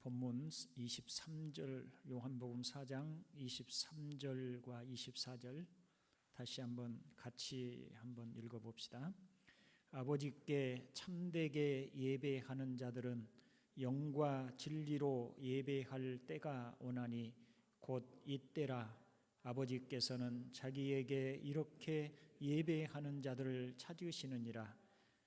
본문 23절, 요한복음 4장 23절과 24절 다시 한번 같이 한번 읽어봅시다. 아버지께 참되게 예배하는 자들은 영과 진리로 예배할 때가 오나니 곧 이때라. 아버지께서는 자기에게 이렇게 예배하는 자들을 찾으시느니라.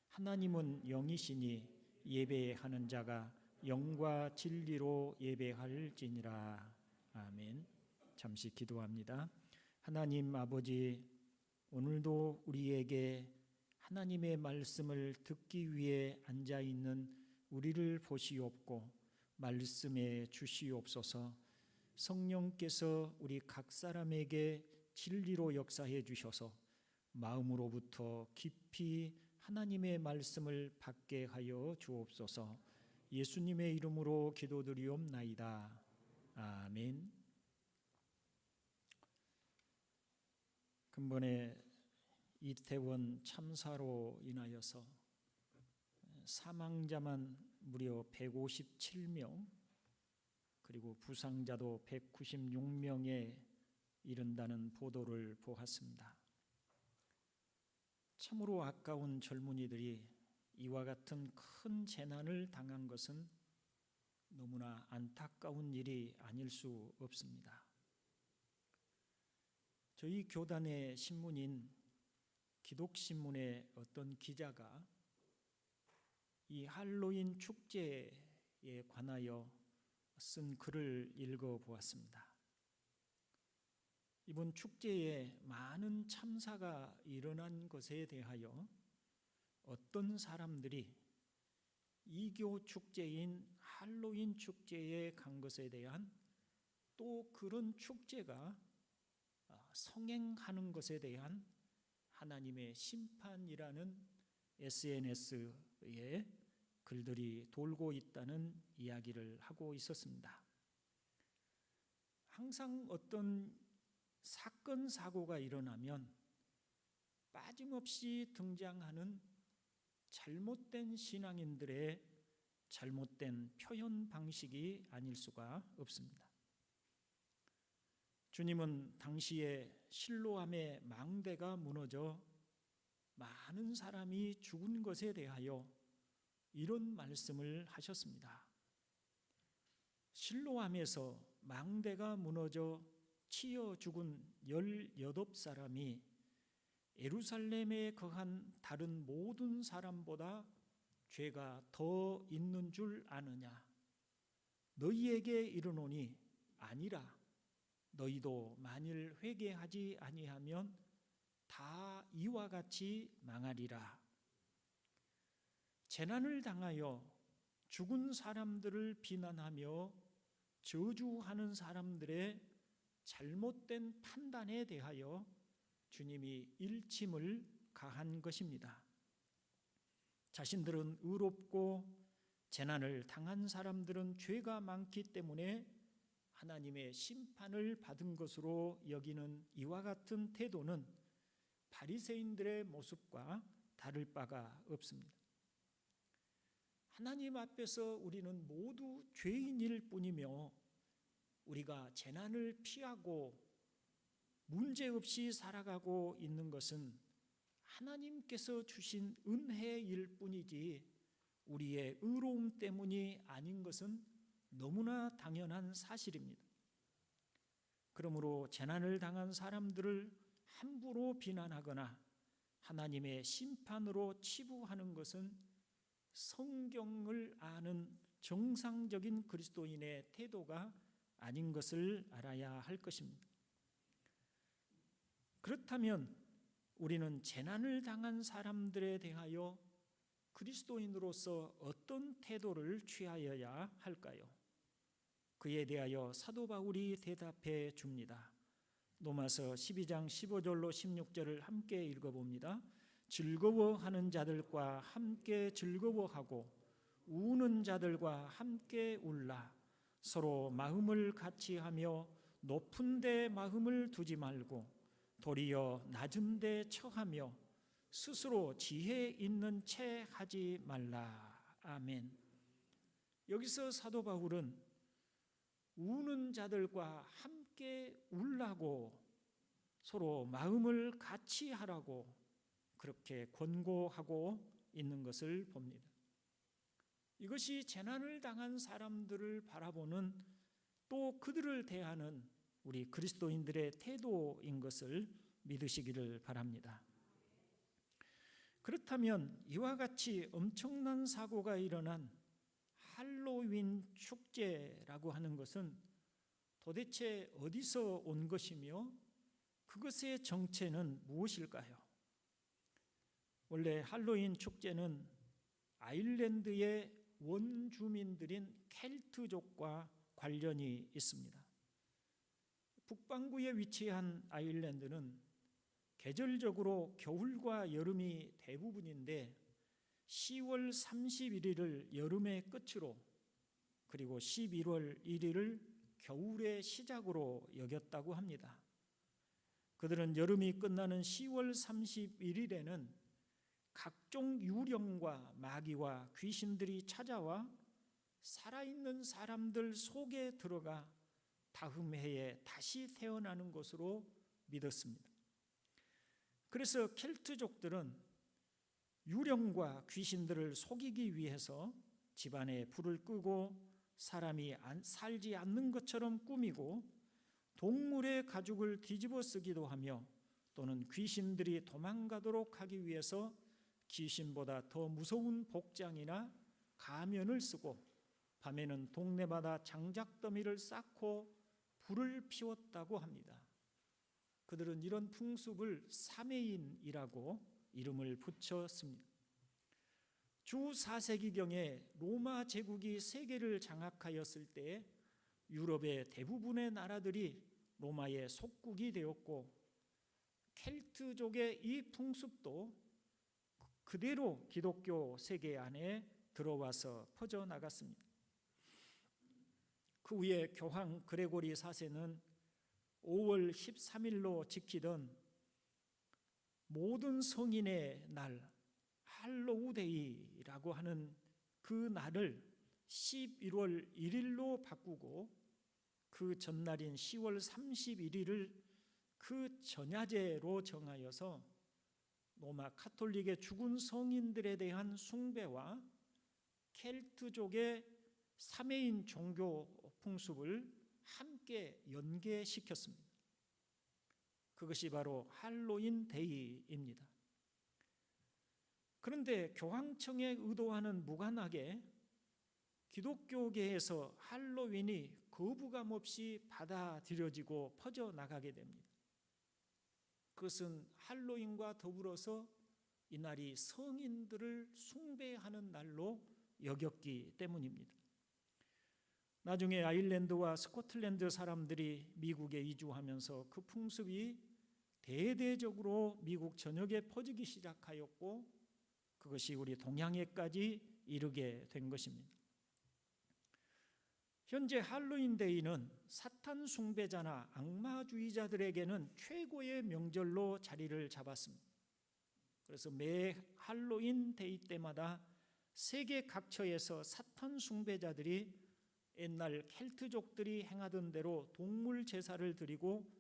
하나님은 영이시니 예배하는 자가 영과 진리로 예배할지니라. 아멘. 잠시 기도합니다. 하나님 아버지, 오늘도 우리에게 하나님의 말씀을 듣기 위해 앉아있는 우리를 보시옵고 말씀해 주시옵소서. 성령께서 우리 각 사람에게 진리로 역사해 주셔서 마음으로부터 깊이 하나님의 말씀을 받게 하여 주옵소서. 예수님의 이름으로 기도드리옵나이다. 아멘. 근본에 이태원 참사로 인하여서 사망자만 무려 157명, 그리고 부상자도 196명에 이른다는 보도를 보았습니다. 참으로 아까운 젊은이들이 이와 같은 큰 재난을 당한 것은 너무나 안타까운 일이 아닐 수 없습니다. 저희 교단의 신문인 기독신문의 어떤 기자가 이 할로윈 축제에 관하여 쓴 글을 읽어보았습니다. 이번 축제에 많은 참사가 일어난 것에 대하여 어떤 사람들이 이교 축제인 할로윈 축제에 간 것에 대한, 또 그런 축제가 성행하는 것에 대한 하나님의 심판이라는 SNS에 글들이 돌고 있다는 이야기를 하고 있었습니다. 항상 어떤 사건, 사고가 일어나면 빠짐없이 등장하는 잘못된 신앙인들의 잘못된 표현 방식이 아닐 수가 없습니다. 주님은 당시에 실로암의 망대가 무너져 많은 사람이 죽은 것에 대하여 이런 말씀을 하셨습니다. 실로암에서 망대가 무너져 치여 죽은 18사람이 예루살렘에 거한 다른 모든 사람보다 죄가 더 있는 줄 아느냐? 너희에게 이르노니 아니라. 너희도 만일 회개하지 아니하면 다 이와 같이 망하리라. 재난을 당하여 죽은 사람들을 비난하며 저주하는 사람들의 잘못된 판단에 대하여 주님이 일침을 가한 것입니다. 자신들은 의롭고 재난을 당한 사람들은 죄가 많기 때문에 하나님의 심판을 받은 것으로 여기는 이와 같은 태도는 바리새인들의 모습과 다를 바가 없습니다. 하나님 앞에서 우리는 모두 죄인일 뿐이며 우리가 재난을 피하고 문제없이 살아가고 있는 것은 하나님께서 주신 은혜일 뿐이지 우리의 의로움 때문이 아닌 것은 너무나 당연한 사실입니다. 그러므로 재난을 당한 사람들을 함부로 비난하거나 하나님의 심판으로 치부하는 것은 성경을 아는 정상적인 그리스도인의 태도가 아닌 것을 알아야 할 것입니다. 그렇다면 우리는 재난을 당한 사람들에 대하여 그리스도인으로서 어떤 태도를 취하여야 할까요? 그에 대하여 사도 바울이 대답해 줍니다. 로마서 12장 15절로 16절을 함께 읽어봅니다. 즐거워하는 자들과 함께 즐거워하고 우는 자들과 함께 울라. 서로 마음을 같이 하며 높은 데 마음을 두지 말고 도리어 낮은 데 처하며 스스로 지혜 있는 채 하지 말라. 아멘. 여기서 사도 바울은 우는 자들과 함께 울라고 서로 마음을 같이 하라고 그렇게 권고하고 있는 것을 봅니다. 이것이 재난을 당한 사람들을 바라보는 또 그들을 대하는 우리 그리스도인들의 태도인 것을 믿으시기를 바랍니다. 그렇다면 이와 같이 엄청난 사고가 일어난 할로윈 축제라고 하는 것은 도대체 어디서 온 것이며 그것의 정체는 무엇일까요? 원래 할로윈 축제는 아일랜드의 원주민들인 켈트족과 관련이 있습니다. 북반구에 위치한 아일랜드는 계절적으로 겨울과 여름이 대부분인데 10월 31일을 여름의 끝으로 그리고 11월 1일을 겨울의 시작으로 여겼다고 합니다. 그들은 여름이 끝나는 10월 31일에는 각종 유령과 마귀와 귀신들이 찾아와 살아있는 사람들 속에 들어가 다음 해에 다시 태어나는 것으로 믿었습니다. 그래서 켈트족들은 유령과 귀신들을 속이기 위해서 집안에 불을 끄고 사람이 살지 않는 것처럼 꾸미고 동물의 가죽을 뒤집어 쓰기도 하며 또는 귀신들이 도망가도록 하기 위해서 귀신보다 더 무서운 복장이나 가면을 쓰고 밤에는 동네마다 장작더미를 쌓고 불을 피웠다고 합니다. 그들은 이런 풍습을 사메인이라고 이름을 붙였습니다. 주 4세기경에 로마 제국이 세계를 장악하였을 때 유럽의 대부분의 나라들이 로마의 속국이 되었고 켈트족의 이 풍습도 그대로 기독교 세계 안에 들어와서 퍼져나갔습니다. 그 후에 교황 그레고리 4세는 5월 13일로 지키던 모든 성인의 날 할로우데이라고 하는 그 날을 11월 1일로 바꾸고 그 전날인 10월 31일을 그 전야제로 정하여서 로마 카톨릭의 죽은 성인들에 대한 숭배와 켈트족의 사메인 종교 풍습을 함께 연계시켰습니다. 그것이 바로 할로윈 데이입니다. 그런데 교황청의 의도와는 무관하게 기독교계에서 할로윈이 거부감 없이 받아들여지고 퍼져나가게 됩니다. 그것은 할로윈과 더불어서 이날이 성인들을 숭배하는 날로 여겼기 때문입니다. 나중에 아일랜드와 스코틀랜드 사람들이 미국에 이주하면서 그 풍습이 대대적으로 미국 전역에 퍼지기 시작하였고 그것이 우리 동양에까지 이르게 된 것입니다. 현재 할로윈 데이는 사탄 숭배자나 악마주의자들에게는 최고의 명절로 자리를 잡았습니다. 그래서 매 할로윈 데이 때마다 세계 각처에서 사탄 숭배자들이 옛날 켈트족들이 행하던 대로 동물 제사를 드리고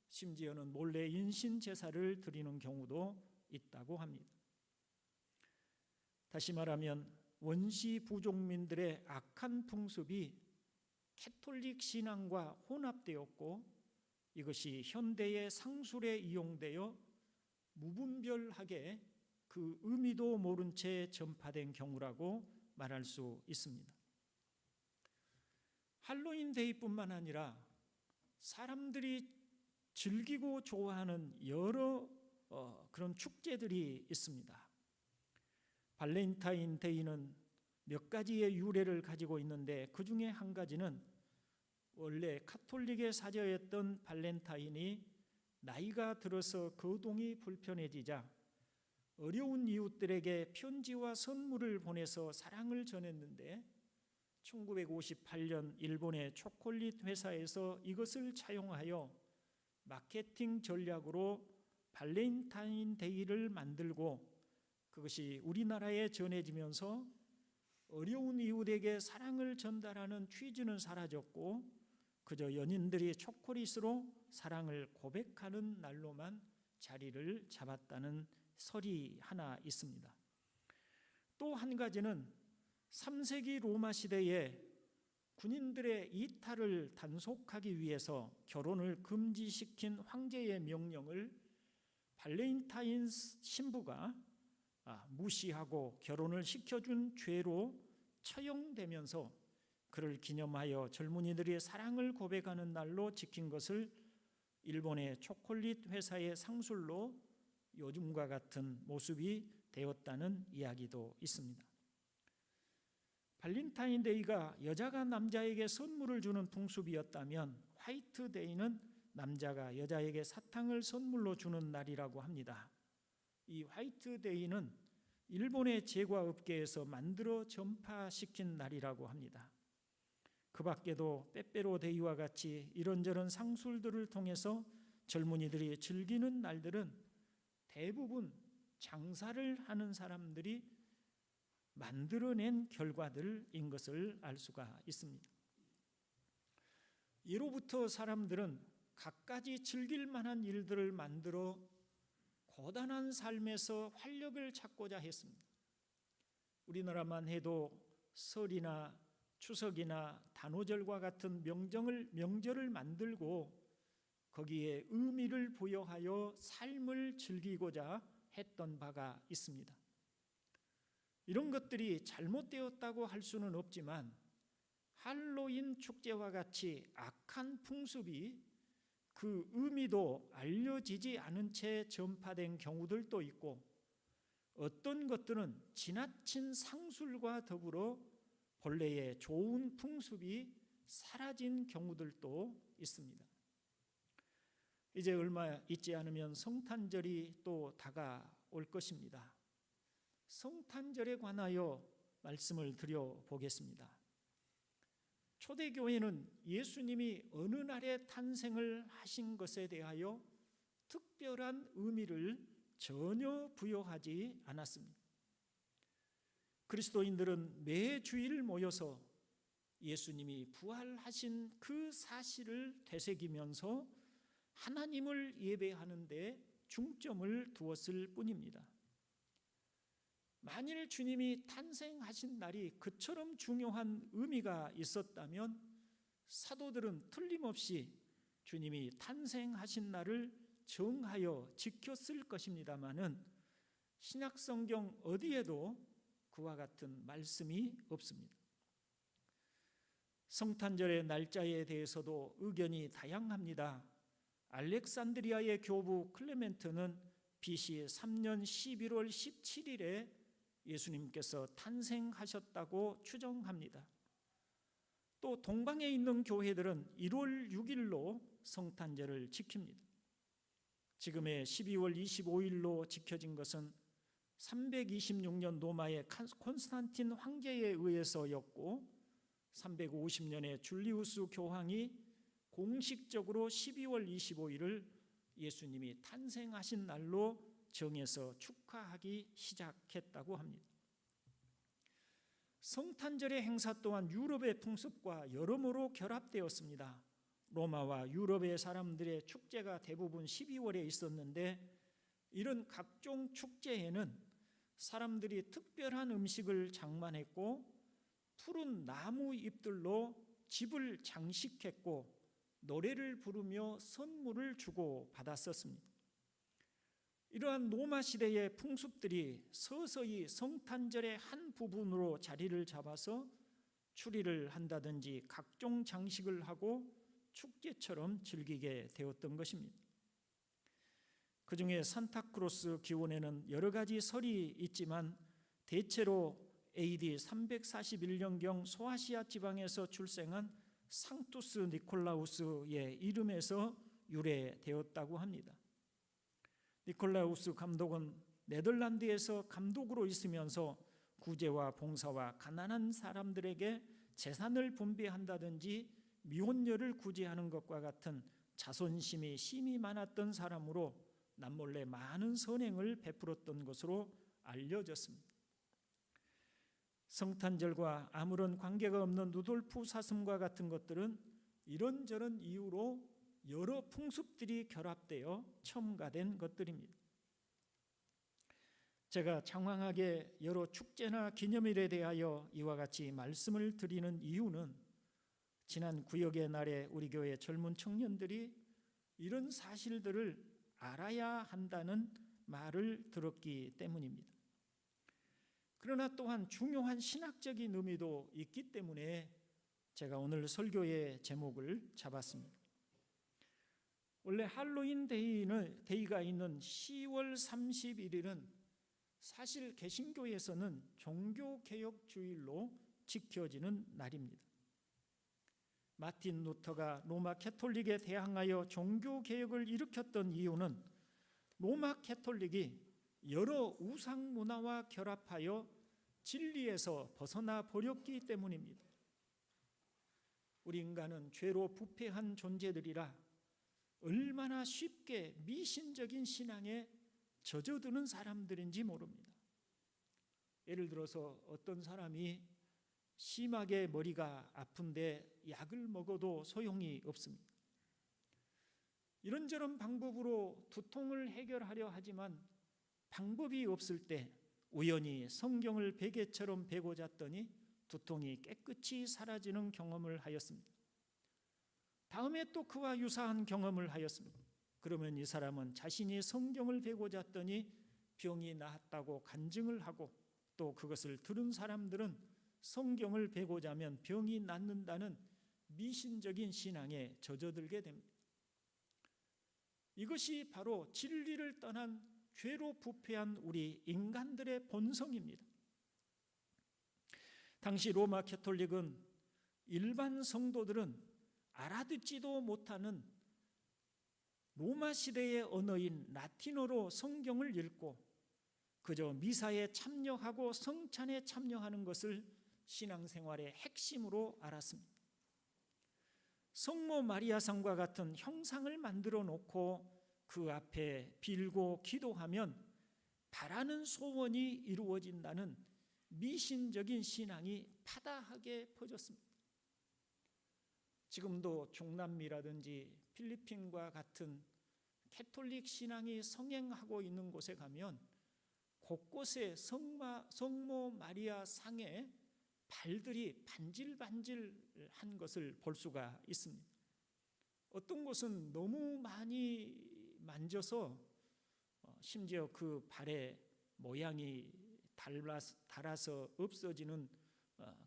심지어는 몰래 인신 제사를 드리는 경우도 있다고 합니다. 다시 말하면 원시 부족민들의 악한 풍습이 캐톨릭 신앙과 혼합되었고 이것이 현대의 상술에 이용되어 무분별하게 그 의미도 모른 채 전파된 경우라고 말할 수 있습니다. 할로윈 데이뿐만 아니라 사람들이 즐기고 좋아하는 여러 그런 축제들이 있습니다. 발렌타인 데이는 몇 가지의 유래를 가지고 있는데 그 중에 한 가지는 원래 카톨릭의 사제였던 발렌타인이 나이가 들어서 거동이 불편해지자 어려운 이웃들에게 편지와 선물을 보내서 사랑을 전했는데 1958년 일본의 초콜릿 회사에서 이것을 차용하여 마케팅 전략으로 발렌타인 데이를 만들고 그것이 우리나라에 전해지면서 어려운 이웃에게 사랑을 전달하는 취지는 사라졌고 그저 연인들이 초콜릿으로 사랑을 고백하는 날로만 자리를 잡았다는 설이 하나 있습니다. 또 한 가지는 3세기 로마 시대에 군인들의 이탈을 단속하기 위해서 결혼을 금지시킨 황제의 명령을 발렌타인 신부가 무시하고 결혼을 시켜준 죄로 처형되면서 그를 기념하여 젊은이들이 사랑을 고백하는 날로 지킨 것을 일본의 초콜릿 회사의 상술로 요즘과 같은 모습이 되었다는 이야기도 있습니다. 발렌타인데이가 여자가 남자에게 선물을 주는 풍습이었다면 화이트데이는 남자가 여자에게 사탕을 선물로 주는 날이라고 합니다. 이 화이트데이는 일본의 제과업계에서 만들어 전파시킨 날이라고 합니다. 그 밖에도 빼빼로데이와 같이 이런저런 상술들을 통해서 젊은이들이 즐기는 날들은 대부분 장사를 하는 사람들이 만들어낸 결과들인 것을 알 수가 있습니다. 이로부터 사람들은 갖가지 즐길 만한 일들을 만들어 고단한 삶에서 활력을 찾고자 했습니다. 우리나라만 해도 설이나 추석이나 단오절과 같은 명절을 만들고 거기에 의미를 부여하여 삶을 즐기고자 했던 바가 있습니다. 이런 것들이 잘못되었다고 할 수는 없지만 할로윈 축제와 같이 악한 풍습이 그 의미도 알려지지 않은 채 전파된 경우들도 있고 어떤 것들은 지나친 상술과 더불어 본래의 좋은 풍습이 사라진 경우들도 있습니다. 이제 얼마 있지 않으면 성탄절이 또 다가올 것입니다. 성탄절에 관하여 말씀을 드려보겠습니다. 초대교회는 예수님이 어느 날에 탄생을 하신 것에 대하여 특별한 의미를 전혀 부여하지 않았습니다. 그리스도인들은 매 주일 모여서 예수님이 부활하신 그 사실을 되새기면서 하나님을 예배하는 데 중점을 두었을 뿐입니다. 만일 주님이 탄생하신 날이 그처럼 중요한 의미가 있었다면 사도들은 틀림없이 주님이 탄생하신 날을 정하여 지켰을 것입니다마는 신약성경 어디에도 그와 같은 말씀이 없습니다. 성탄절의 날짜에 대해서도 의견이 다양합니다. 알렉산드리아의 교부 클레멘트는 BC 3년 11월 17일에 예수님께서 탄생하셨다고 추정합니다. 또 동방에 있는 교회들은 1월 6일로 성탄절을 지킵니다. 지금의 12월 25일로 지켜진 것은 326년 로마의 콘스탄틴 황제에 의해서였고 350년에 줄리우스 교황이 공식적으로 12월 25일을 예수님이 탄생하신 날로 정해서 축하하기 시작했다고 합니다. 성탄절의 행사 또한 유럽의 풍습과 여러모로 결합되었습니다. 로마와 유럽의 사람들의 축제가 대부분 12월에 있었는데 이런 각종 축제에는 사람들이 특별한 음식을 장만했고 푸른 나무 잎들로 집을 장식했고 노래를 부르며 선물을 주고 받았었습니다. 이러한 로마 시대의 풍습들이 서서히 성탄절의 한 부분으로 자리를 잡아서 추리를 한다든지 각종 장식을 하고 축제처럼 즐기게 되었던 것입니다. 그 중에 산타크로스 기원에는 여러 가지 설이 있지만 대체로 AD 341년경 소아시아 지방에서 출생한 상투스 니콜라우스의 이름에서 유래되었다고 합니다. 니콜라우스 감독은 네덜란드에서 감독으로 있으면서 구제와 봉사와 가난한 사람들에게 재산을 분배한다든지 미혼녀를 구제하는 것과 같은 자선심이 심히 많았던 사람으로 남몰래 많은 선행을 베풀었던 것으로 알려졌습니다. 성탄절과 아무런 관계가 없는 누돌프 사슴과 같은 것들은 이런저런 이유로 여러 풍습들이 결합되어 첨가된 것들입니다. 제가 장황하게 여러 축제나 기념일에 대하여 이와 같이 말씀을 드리는 이유는 지난 구역의 날에 우리 교회 젊은 청년들이 이런 사실들을 알아야 한다는 말을 들었기 때문입니다. 그러나 또한 중요한 신학적인 의미도 있기 때문에 제가 오늘 설교의 제목을 잡았습니다. 원래 할로윈 데이가 있는 10월 31일은 사실 개신교에서는 종교개혁 주일로 지켜지는 날입니다. 마틴 루터가 로마 캐톨릭에 대항하여 종교개혁을 일으켰던 이유는 로마 캐톨릭이 여러 우상 문화와 결합하여 진리에서 벗어나 버렸기 때문입니다. 우리 인간은 죄로 부패한 존재들이라 얼마나 쉽게 미신적인 신앙에 젖어드는 사람들인지 모릅니다. 예를 들어서 어떤 사람이 심하게 머리가 아픈데 약을 먹어도 소용이 없습니다. 이런저런 방법으로 두통을 해결하려 하지만 방법이 없을 때 우연히 성경을 베개처럼 베고 잤더니 두통이 깨끗이 사라지는 경험을 하였습니다. 다음에 또 그와 유사한 경험을 하였습니다. 그러면 이 사람은 자신이 성경을 베고 잤더니 병이 나았다고 간증을 하고, 또 그것을 들은 사람들은 성경을 베고 자면 병이 낫는다는 미신적인 신앙에 젖어들게 됩니다. 이것이 바로 진리를 떠난 죄로 부패한 우리 인간들의 본성입니다. 당시 로마 캐톨릭은 일반 성도들은 알아듣지도 못하는 로마 시대의 언어인 라틴어로 성경을 읽고 그저 미사에 참여하고 성찬에 참여하는 것을 신앙생활의 핵심으로 알았습니다. 성모 마리아상과 같은 형상을 만들어 놓고 그 앞에 빌고 기도하면 바라는 소원이 이루어진다는 미신적인 신앙이 파다하게 퍼졌습니다. 지금도 중남미라든지 필리핀과 같은 캐톨릭 신앙이 성행하고 있는 곳에 가면 곳곳에 성모 마리아 상에 발들이 반질반질한 것을 볼 수가 있습니다. 어떤 곳은 너무 많이 만져서 심지어 그 발의 모양이 닳아서 없어지는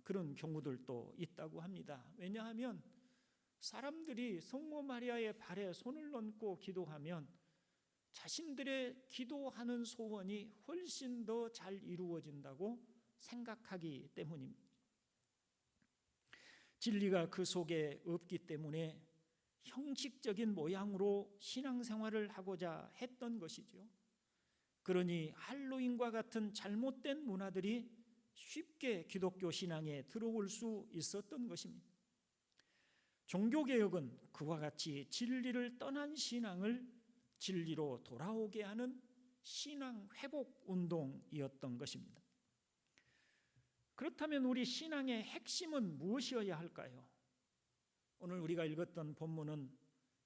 그런 경우들도 있다고 합니다. 왜냐하면 사람들이 성모 마리아의 발에 손을 얹고 기도하면 자신들의 기도하는 소원이 훨씬 더 잘 이루어진다고 생각하기 때문입니다. 진리가 그 속에 없기 때문에 형식적인 모양으로 신앙생활을 하고자 했던 것이죠. 그러니 할로윈과 같은 잘못된 문화들이 쉽게 기독교 신앙에 들어올 수 있었던 것입니다. 종교개혁은 그와 같이 진리를 떠난 신앙을 진리로 돌아오게 하는 신앙 회복 운동이었던 것입니다. 그렇다면 우리 신앙의 핵심은 무엇이어야 할까요? 오늘 우리가 읽었던 본문은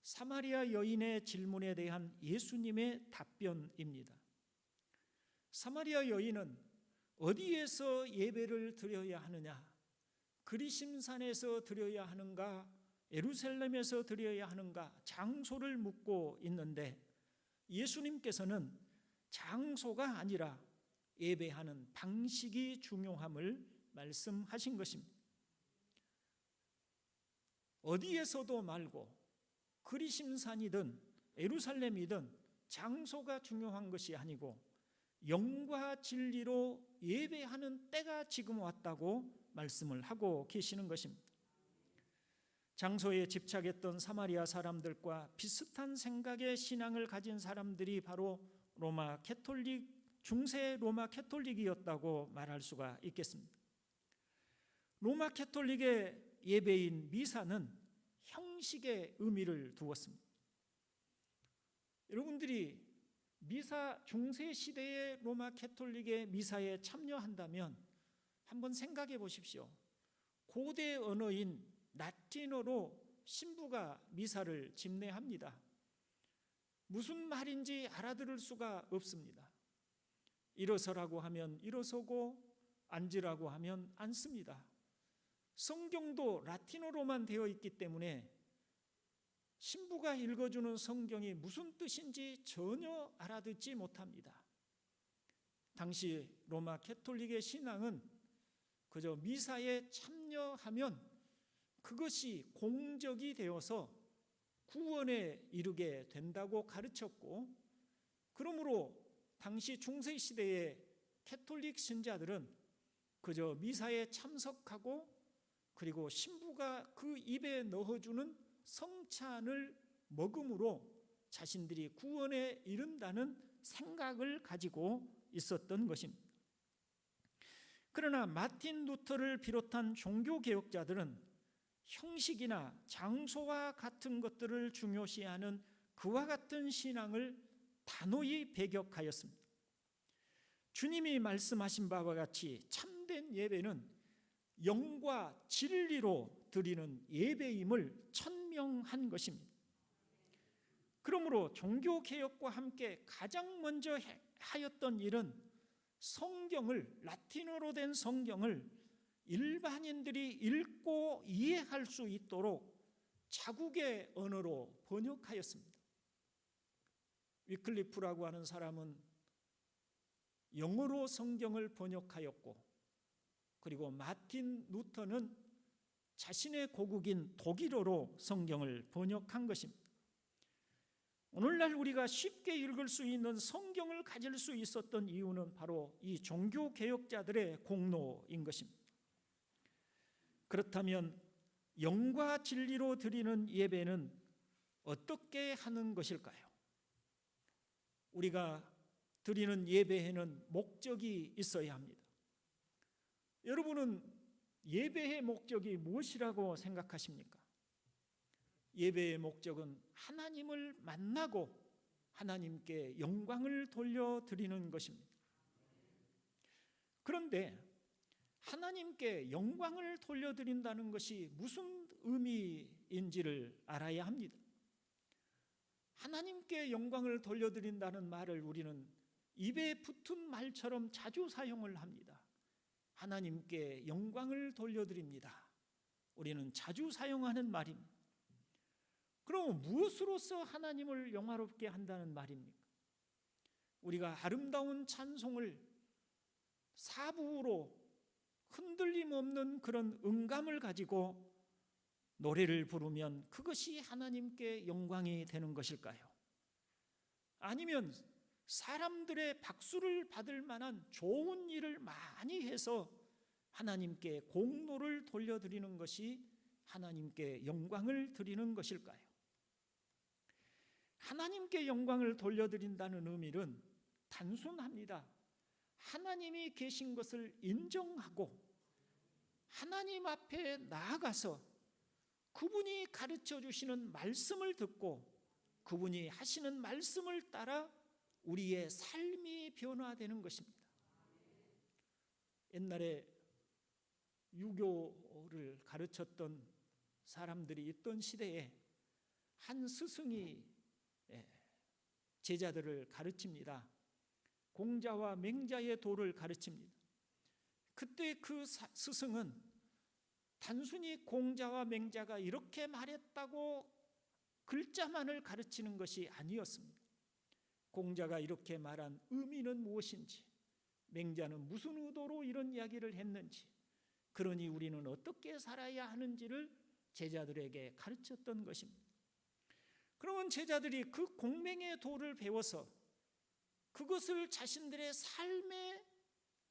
사마리아 여인의 질문에 대한 예수님의 답변입니다. 사마리아 여인은 어디에서 예배를 드려야 하느냐? 그리심산에서 드려야 하는가? 예루살렘에서 드려야 하는가? 장소를 묻고 있는데 예수님께서는 장소가 아니라 예배하는 방식이 중요함을 말씀하신 것입니다. 어디에서도 말고 그리심산이든 예루살렘이든 장소가 중요한 것이 아니고 영과 진리로 예배하는 때가 지금 왔다고 말씀을 하고 계시는 것입니다. 장소에 집착했던 사마리아 사람들과 비슷한 생각의 신앙을 가진 사람들이 바로 로마 캐톨릭, 중세 로마 캐톨릭이었다고 말할 수가 있겠습니다. 로마 캐톨릭의 예배인 미사는 형식의 의미를 두었습니다. 여러분들이 미사 중세 시대의 로마 캐톨릭의 미사에 참여한다면 한번 생각해 보십시오. 고대 언어인 라틴어로 신부가 미사를 집례합니다. 무슨 말인지 알아들을 수가 없습니다. 일어서라고 하면 일어서고 앉으라고 하면 앉습니다. 성경도 라틴어로만 되어 있기 때문에 신부가 읽어주는 성경이 무슨 뜻인지 전혀 알아듣지 못합니다. 당시 로마 캐톨릭의 신앙은 그저 미사에 참여하면 그것이 공적이 되어서 구원에 이르게 된다고 가르쳤고, 그러므로 당시 중세시대의 캐톨릭 신자들은 그저 미사에 참석하고 그리고 신부가 그 입에 넣어주는 성찬을 먹음으로 자신들이 구원에 이른다는 생각을 가지고 있었던 것입니다. 그러나 마틴 루터를 비롯한 종교개혁자들은 형식이나 장소와 같은 것들을 중요시하는 그와 같은 신앙을 단호히 배격하였습니다. 주님이 말씀하신 바와 같이 참된 예배는 영과 진리로 드리는 예배임을 천명한 것입니다. 그러므로 종교개혁과 함께 가장 먼저 하였던 일은 성경을, 라틴어로 된 성경을 일반인들이 읽고 이해할 수 있도록 자국의 언어로 번역하였습니다. 위클리프라고 하는 사람은 영어로 성경을 번역하였고, 그리고 마틴 루터는 자신의 고국인 독일어로 성경을 번역한 것입니다. 오늘날 우리가 쉽게 읽을 수 있는 성경을 가질 수 있었던 이유는 바로 이 종교개혁자들의 공로인 것입니다. 그렇다면 영과 진리로 드리는 예배는 어떻게 하는 것일까요? 우리가 드리는 예배에는 목적이 있어야 합니다. 여러분은 예배의 목적이 무엇이라고 생각하십니까? 예배의 목적은 하나님을 만나고 하나님께 영광을 돌려드리는 것입니다. 그런데 하나님께 영광을 돌려드린다는 것이 무슨 의미인지를 알아야 합니다. 하나님께 영광을 돌려드린다는 말을 우리는 입에 붙은 말처럼 자주 사용을 합니다. 하나님께 영광을 돌려드립니다. 우리는 자주 사용하는 말입니다. 그럼 무엇으로서 하나님을 영화롭게 한다는 말입니까? 우리가 아름다운 찬송을 사부로 흔들림 없는 그런 음감을 가지고 노래를 부르면 그것이 하나님께 영광이 되는 것일까요? 아니면 사람들의 박수를 받을 만한 좋은 일을 많이 해서 하나님께 공로를 돌려드리는 것이 하나님께 영광을 드리는 것일까요? 하나님께 영광을 돌려드린다는 의미는 단순합니다. 하나님이 계신 것을 인정하고 하나님 앞에 나아가서 그분이 가르쳐 주시는 말씀을 듣고 그분이 하시는 말씀을 따라 우리의 삶이 변화되는 것입니다. 옛날에 유교를 가르쳤던 사람들이 있던 시대에 한 스승이 제자들을 가르칩니다. 공자와 맹자의 도를 가르칩니다. 그때 그 스승은 단순히 공자와 맹자가 이렇게 말했다고 글자만을 가르치는 것이 아니었습니다. 공자가 이렇게 말한 의미는 무엇인지, 맹자는 무슨 의도로 이런 이야기를 했는지, 그러니 우리는 어떻게 살아야 하는지를 제자들에게 가르쳤던 것입니다. 그러면 제자들이 그 공맹의 도를 배워서 그것을 자신들의 삶의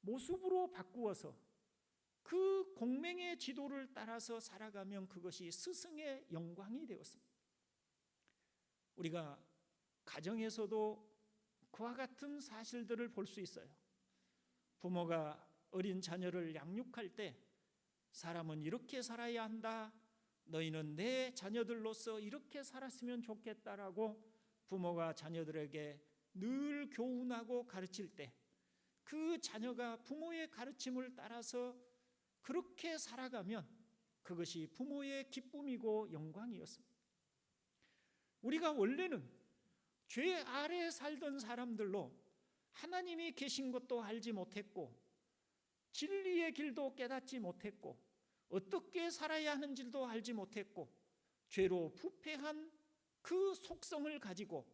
모습으로 바꾸어서 그 공맹의 지도를 따라서 살아가면 그것이 스승의 영광이 되었습니다. 우리가 가정에서도 그와 같은 사실들을 볼 수 있어요. 부모가 어린 자녀를 양육할 때 사람은 이렇게 살아야 한다, 너희는 내 자녀들로서 이렇게 살았으면 좋겠다라고 부모가 자녀들에게 늘 교훈하고 가르칠 때 그 자녀가 부모의 가르침을 따라서 그렇게 살아가면 그것이 부모의 기쁨이고 영광이었습니다. 우리가 원래는 죄 아래에 살던 사람들로 하나님이 계신 것도 알지 못했고 진리의 길도 깨닫지 못했고 어떻게 살아야 하는지도 알지 못했고 죄로 부패한 그 속성을 가지고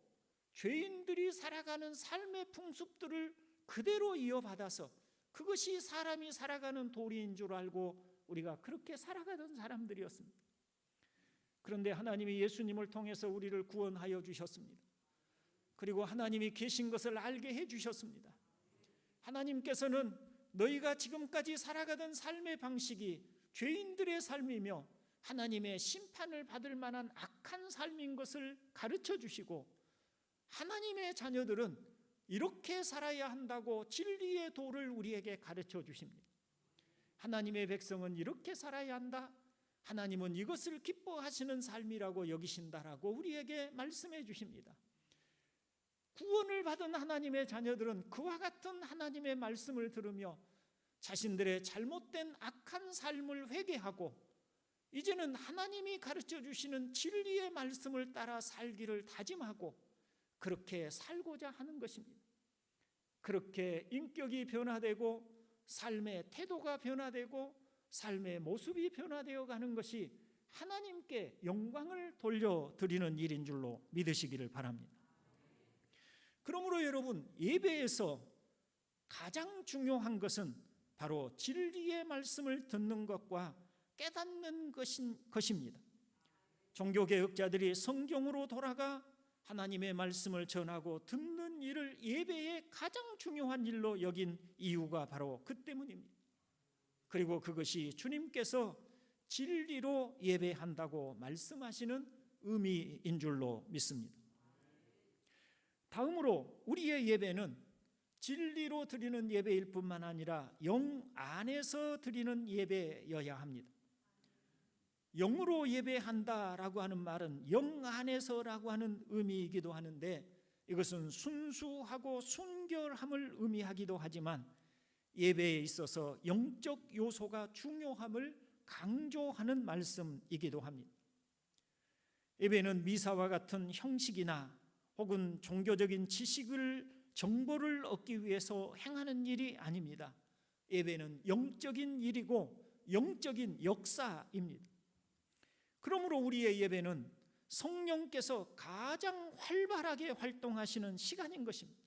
죄인들이 살아가는 삶의 풍습들을 그대로 이어받아서 그것이 사람이 살아가는 도리인 줄 알고 우리가 그렇게 살아가던 사람들이었습니다. 그런데 하나님이 예수님을 통해서 우리를 구원하여 주셨습니다. 그리고 하나님이 계신 것을 알게 해주셨습니다. 하나님께서는 너희가 지금까지 살아가던 삶의 방식이 죄인들의 삶이며 하나님의 심판을 받을 만한 악한 삶인 것을 가르쳐 주시고 하나님의 자녀들은 이렇게 살아야 한다고 진리의 도를 우리에게 가르쳐 주십니다. 하나님의 백성은 이렇게 살아야 한다. 하나님은 이것을 기뻐하시는 삶이라고 여기신다라고 우리에게 말씀해 주십니다. 구원을 받은 하나님의 자녀들은 그와 같은 하나님의 말씀을 들으며 자신들의 잘못된 악한 삶을 회개하고 이제는 하나님이 가르쳐 주시는 진리의 말씀을 따라 살기를 다짐하고 그렇게 살고자 하는 것입니다. 그렇게 인격이 변화되고 삶의 태도가 변화되고 삶의 모습이 변화되어 가는 것이 하나님께 영광을 돌려드리는 일인 줄로 믿으시기를 바랍니다. 그러므로 여러분, 예배에서 가장 중요한 것은 바로 진리의 말씀을 듣는 것과 깨닫는 것입니다. 종교개혁자들이 성경으로 돌아가 하나님의 말씀을 전하고 듣는 일을 예배의 가장 중요한 일로 여긴 이유가 바로 그 때문입니다. 그리고 그것이 주님께서 진리로 예배한다고 말씀하시는 의미인 줄로 믿습니다. 다음으로 우리의 예배는 진리로 드리는 예배일 뿐만 아니라 영 안에서 드리는 예배여야 합니다. 영으로 예배한다라고 하는 말은 영 안에서라고 하는 의미이기도 하는데 이것은 순수하고 순결함을 의미하기도 하지만 예배에 있어서 영적 요소가 중요함을 강조하는 말씀이기도 합니다. 예배는 미사와 같은 형식이나 혹은 종교적인 정보를 얻기 위해서 행하는 일이 아닙니다. 예배는 영적인 일이고 영적인 역사입니다. 그러므로 우리의 예배는 성령께서 가장 활발하게 활동하시는 시간인 것입니다.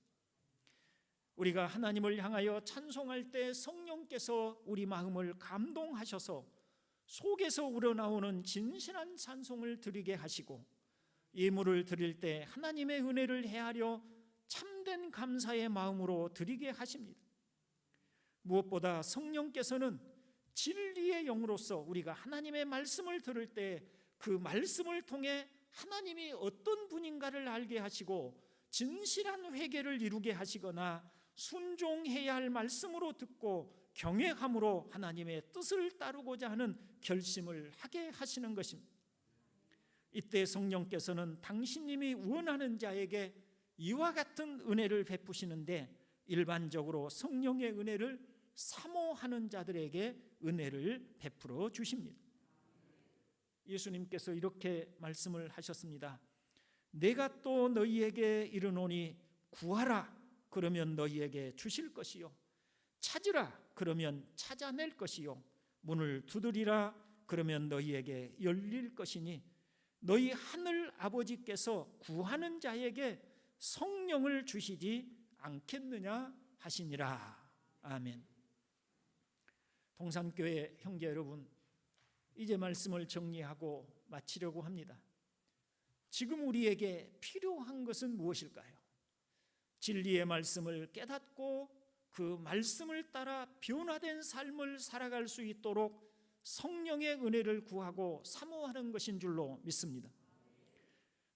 우리가 하나님을 향하여 찬송할 때 성령께서 우리 마음을 감동하셔서 속에서 우러나오는 진실한 찬송을 드리게 하시고 예물을 드릴 때 하나님의 은혜를 헤아려 참된 감사의 마음으로 드리게 하십니다. 무엇보다 성령께서는 진리의 영으로서 우리가 하나님의 말씀을 들을 때 그 말씀을 통해 하나님이 어떤 분인가를 알게 하시고 진실한 회개를 이루게 하시거나 순종해야 할 말씀으로 듣고 경외함으로 하나님의 뜻을 따르고자 하는 결심을 하게 하시는 것입니다. 이때 성령께서는 당신님이 원하는 자에게 이와 같은 은혜를 베푸시는데 일반적으로 성령의 은혜를 사모하는 자들에게 은혜를 베풀어 주십니다. 예수님께서 이렇게 말씀을 하셨습니다. 내가 또 너희에게 이르노니 구하라 그러면 너희에게 주실 것이요 찾으라 그러면 찾아낼 것이요 문을 두드리라 그러면 너희에게 열릴 것이니 너희 하늘 아버지께서 구하는 자에게 성령을 주시지 않겠느냐 하시니라. 아멘. 동산교회 형제 여러분, 이제 말씀을 정리하고 마치려고 합니다. 지금 우리에게 필요한 것은 무엇일까요? 진리의 말씀을 깨닫고 그 말씀을 따라 변화된 삶을 살아갈 수 있도록 성령의 은혜를 구하고 사모하는 것인 줄로 믿습니다.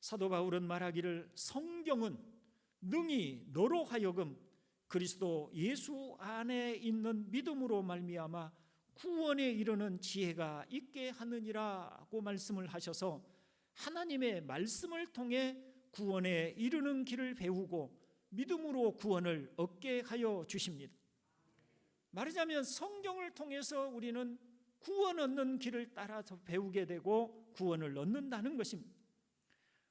사도 바울은 말하기를 성경은 능히 너로 하여금 그리스도 예수 안에 있는 믿음으로 말미암아 구원에 이르는 지혜가 있게 하느니라고 말씀을 하셔서 하나님의 말씀을 통해 구원에 이르는 길을 배우고 믿음으로 구원을 얻게 하여 주십니다. 말하자면 성경을 통해서 우리는 구원 얻는 길을 따라서 배우게 되고 구원을 얻는다는 것입니다.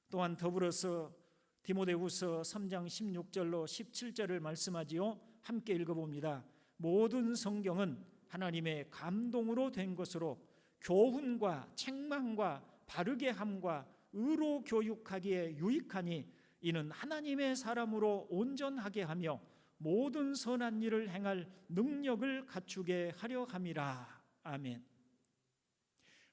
또한 더불어서 디모데후서 3장 16절로 17절을 말씀하지요. 함께 읽어봅니다. 모든 성경은 하나님의 감동으로 된 것으로 교훈과 책망과 바르게 함과 의로 교육하기에 유익하니 이는 하나님의 사람으로 온전하게 하며 모든 선한 일을 행할 능력을 갖추게 하려 함이라. 아멘.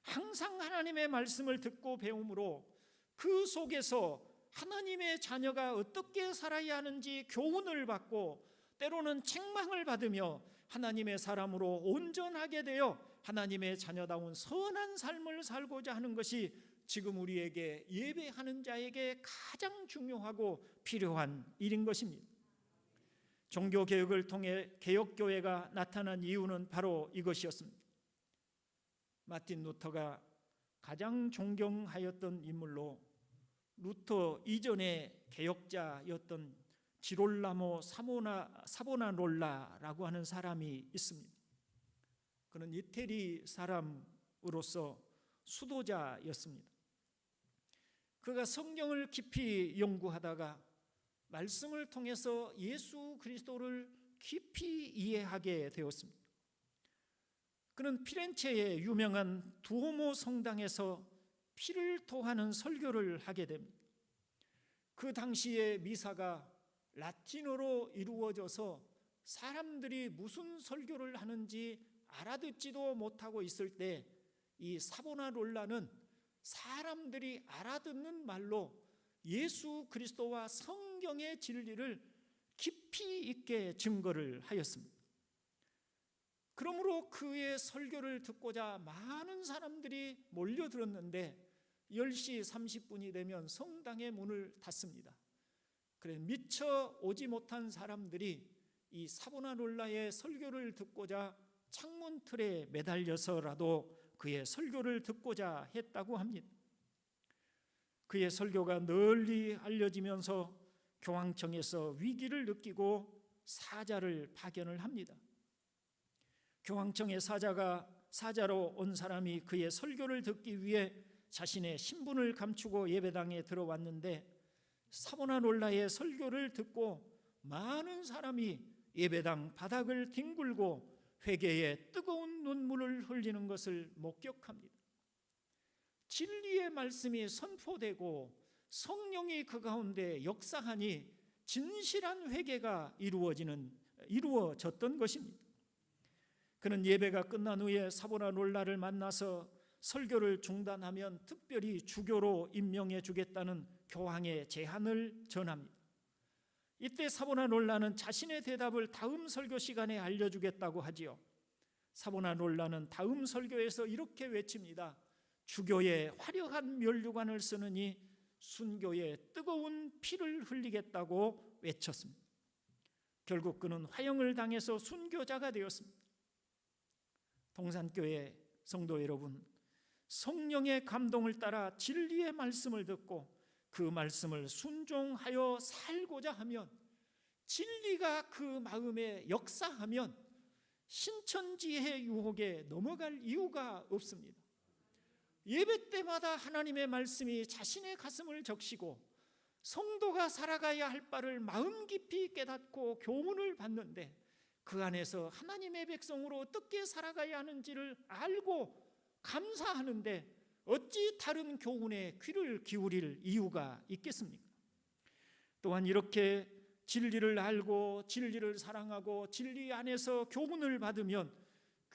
항상 하나님의 말씀을 듣고 배움으로 그 속에서 하나님의 자녀가 어떻게 살아야 하는지 교훈을 받고 때로는 책망을 받으며 하나님의 사람으로 온전하게 되어 하나님의 자녀다운 선한 삶을 살고자 하는 것이 지금 우리에게 예배하는 자에게 가장 중요하고 필요한 일인 것입니다. 종교개혁을 통해 개혁교회가 나타난 이유는 바로 이것이었습니다. 마틴 루터가 가장 존경하였던 인물로 루터 이전의 개혁자였던 지롤라모 사보나롤라라고 하는 사람이 있습니다. 그는 이태리 사람으로서 수도자였습니다. 그가 성경을 깊이 연구하다가 말씀을 통해서 예수 그리스도를 깊이 이해하게 되었습니다. 그는 피렌체의 유명한 두오모 성당에서 피를 토하는 설교를 하게 됩니다. 그 당시에 미사가 라틴어로 이루어져서 사람들이 무슨 설교를 하는지 알아듣지도 못하고 있을 때 이 사보나롤라는 사람들이 알아듣는 말로 예수 그리스도와 성경의 진리를 깊이 있게 증거를 하였습니다. 그러므로 그의 설교를 듣고자 많은 사람들이 몰려들었는데 10시 30분이 되면 성당의 문을 닫습니다. 그래 미처 오지 못한 사람들이 이 사보나롤라의 설교를 듣고자 창문 틀에 매달려서라도 그의 설교를 듣고자 했다고 합니다. 그의 설교가 널리 알려지면서 교황청에서 위기를 느끼고 사자를 파견을 합니다. 교황청의 사자로 온 사람이 그의 설교를 듣기 위해 자신의 신분을 감추고 예배당에 들어왔는데 사보나롤라의 설교를 듣고 많은 사람이 예배당 바닥을 뒹굴고 회개에 뜨거운 눈물을 흘리는 것을 목격합니다. 진리의 말씀이 선포되고 성령이 그 가운데 역사하니 진실한 회개가 이루어졌던 것입니다. 그는 예배가 끝난 후에 사보나롤라를 만나서 설교를 중단하면 특별히 주교로 임명해 주겠다는 교황의 제안을 전합니다. 이때 사보나롤라는 자신의 대답을 다음 설교 시간에 알려주겠다고 하지요. 사보나롤라는 다음 설교에서 이렇게 외칩니다. 주교의 화려한 면류관을 쓰느니 순교의 뜨거운 피를 흘리겠다고 외쳤습니다. 결국 그는 화형을 당해서 순교자가 되었습니다. 동산교회 성도 여러분, 성령의 감동을 따라 진리의 말씀을 듣고 그 말씀을 순종하여 살고자 하면, 진리가 그 마음에 역사하면 신천지의 유혹에 넘어갈 이유가 없습니다. 예배 때마다 하나님의 말씀이 자신의 가슴을 적시고 성도가 살아가야 할 바를 마음 깊이 깨닫고 교훈을 받는데 그 안에서 하나님의 백성으로 어떻게 살아가야 하는지를 알고 감사하는데 어찌 다른 교훈에 귀를 기울일 이유가 있겠습니까? 또한 이렇게 진리를 알고 진리를 사랑하고 진리 안에서 교훈을 받으면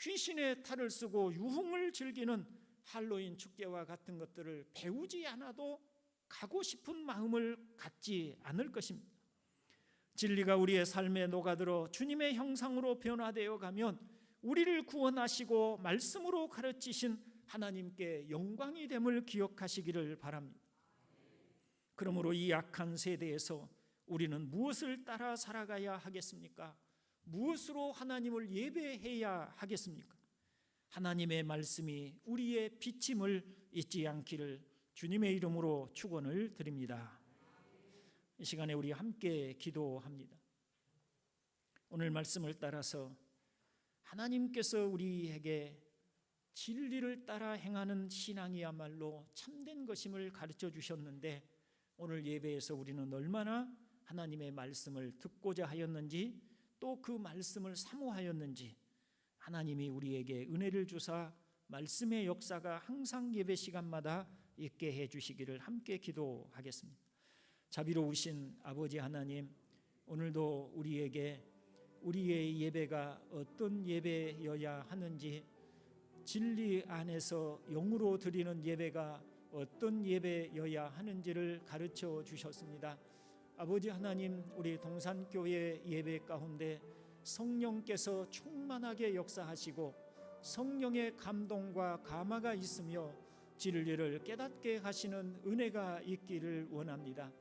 귀신의 탈을 쓰고 유흥을 즐기는 할로윈 축제와 같은 것들을 배우지 않아도 가고 싶은 마음을 갖지 않을 것입니다. 진리가 우리의 삶에 녹아들어 주님의 형상으로 변화되어 가면 우리를 구원하시고 말씀으로 가르치신 하나님께 영광이 됨을 기억하시기를 바랍니다. 그러므로 이 악한 세대에서 우리는 무엇을 따라 살아가야 하겠습니까? 무엇으로 하나님을 예배해야 하겠습니까? 하나님의 말씀이 우리의 비침을 잊지 않기를 주님의 이름으로 축원을 드립니다. 이 시간에 우리 함께 기도합니다. 오늘 말씀을 따라서 하나님께서 우리에게 진리를 따라 행하는 신앙이야말로 참된 것임을 가르쳐 주셨는데, 오늘 예배에서 우리는 얼마나 하나님의 말씀을 듣고자 하였는지, 또 그 말씀을 사모하였는지, 하나님이 우리에게 은혜를 주사 말씀의 역사가 항상 예배 시간마다 있게 해주시기를 함께 기도하겠습니다. 자비로우신 아버지 하나님, 오늘도 우리에게 우리의 예배가 어떤 예배여야 하는지, 진리 안에서 영으로 드리는 예배가 어떤 예배여야 하는지를 가르쳐 주셨습니다. 아버지 하나님, 우리 동산교회 예배 가운데 성령께서 충만하게 역사하시고 성령의 감동과 감화가 있으며 진리를 깨닫게 하시는 은혜가 있기를 원합니다.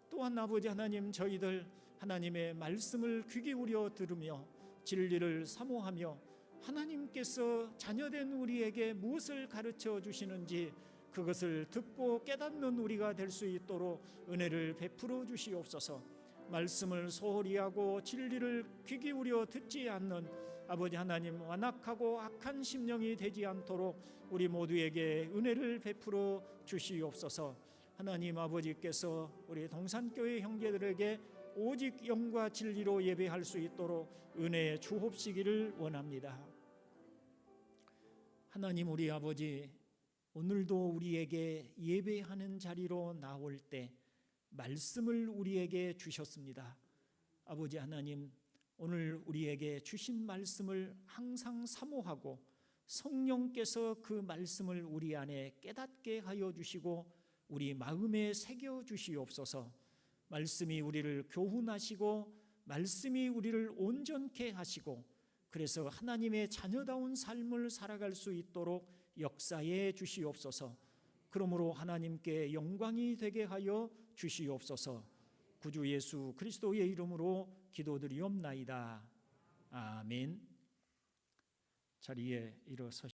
또한 아버지 하나님, 저희들 하나님의 말씀을 귀 기울여 들으며 진리를 사모하며 하나님께서 자녀된 우리에게 무엇을 가르쳐 주시는지 그것을 듣고 깨닫는 우리가 될 수 있도록 은혜를 베풀어 주시옵소서. 말씀을 소홀히 하고 진리를 귀 기울여 듣지 않는 아버지 하나님, 완악하고 악한 심령이 되지 않도록 우리 모두에게 은혜를 베풀어 주시옵소서. 하나님 아버지께서 우리 동산교회 형제들에게 오직 영과 진리로 예배할 수 있도록 은혜 주옵시기를 원합니다. 하나님 우리 아버지, 오늘도 우리에게 예배하는 자리로 나올 때 말씀을 우리에게 주셨습니다. 아버지 하나님, 오늘 우리에게 주신 말씀을 항상 사모하고 성령께서 그 말씀을 우리 안에 깨닫게 하여 주시고 우리 마음에 새겨 주시옵소서. 말씀이 우리를 교훈하시고 말씀이 우리를 온전케 하시고, 그래서 하나님의 자녀다운 삶을 살아갈 수 있도록 역사해 주시옵소서. 그러므로 하나님께 영광이 되게 하여 주시옵소서. 구주 예수 그리스도의 이름으로 기도드리옵나이다. 아멘. 자리에 일어서시겠습니다.